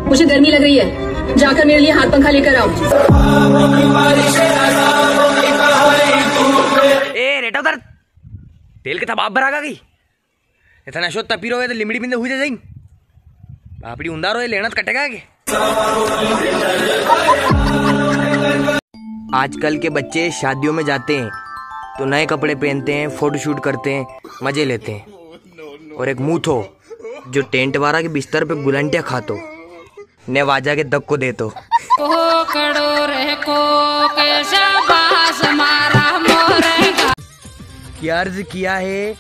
मुझे गर्मी लग रही है, जाकर मेरे लिए हाथ पंखा लेकर आओ। ए रेटा उधर तेल के थबाब भरा गई इतना शो तपी रहो तो लिमड़ी बिंदे हुई जाइन बापड़ी उंदा रो लेना कटेगा के। आजकल के बच्चे शादियों में जाते हैं तो नए कपड़े पहनते हैं, फोटोशूट करते हैं, मजे लेते हैं। और एक मुंह थो जो टेंट वाला के बिस्तर पे गुलंटिया खातो ने वाजा के दक को दे तो क्या अर्ज किया है।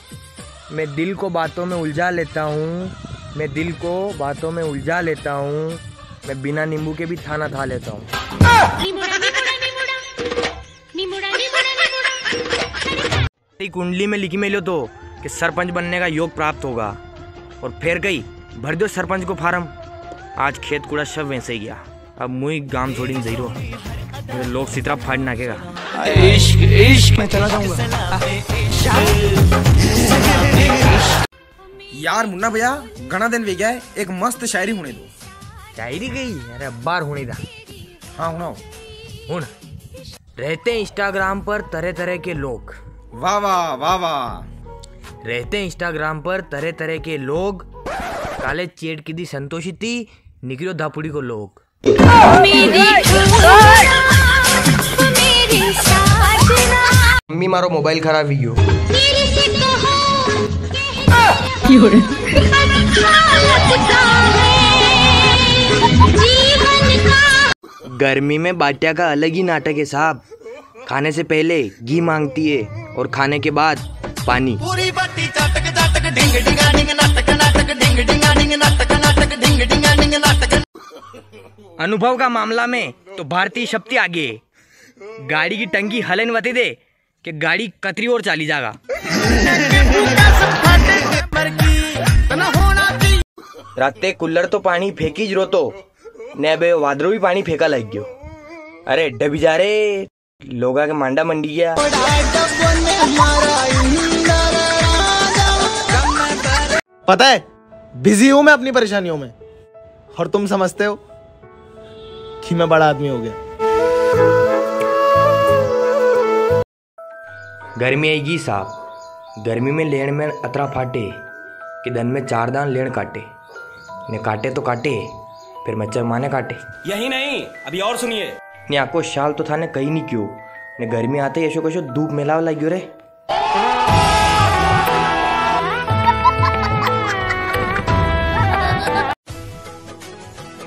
मैं दिल को बातों में उलझा लेता हूँ, मैं दिल को बातों में उलझा लेता हूँ, मैं बिना नींबू के भी थाना था लेता हूँ। कुंडली में लिखी मिलो तो कि सरपंच बनने का योग प्राप्त होगा और फिर गई भर दो सरपंच को फार्म। आज खेत कूड़ा सब वैसे ही गया, अब मुई गांव छोड़ी जीरो लोग सितरा फाड़ नाकेगा। इश्क इश्क मैं चला जाऊंगा। यार मुन्ना भैया घना दिन वे गया है, एक मस्त शायरी होने दो। शायरी गई अरे बार होने दा। हाँ होना हुन रहते हैं इंस्टाग्राम पर तरह तरह के लोग। वाह वाह वाह वाह। रहते हैं इंस्टाग्राम पर तरह तरह के लोग, काले चेट की दी संतोषी थी निकलो धापुड़ी को लोग। मम्मी मारो मोबाइल खराब हुई हो। गर्मी में बाटिया का अलग ही नाटक है साहब। खाने से पहले घी मांगती है और खाने के बाद पानी। अनुभव का मामला में तो भारतीय शक्ति आगे है। गाड़ी की टंकी हलन वती दे कि गाड़ी कतरी और चाली जाएगा। राते कुल्लर तो पानी फेंकी जरो तो ने बे वादरो भी पानी फेंका लग गयो। अरे डबी जा रे लोगा के मांडा मंडी गया। पता है बिजी हूं मैं अपनी परेशानियों में और तुम समझते हो कि मैं बड़ा आदमी हो गया। गर्मी आएगी साहब, गर्मी में लेन में अतरा फाटे कि दिन में 4 दान लेन काटे ने काटे तो काटे फिर मच्छर माने काटे। यही नहीं अभी और सुनिए। ने आपको शाल तो था ने कहीं नहीं क्यों ने गर्मी आते यशो कशो धूप मिलाव लग रे।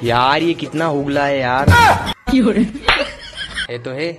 यार ये कितना उगला है यार। ये तो है।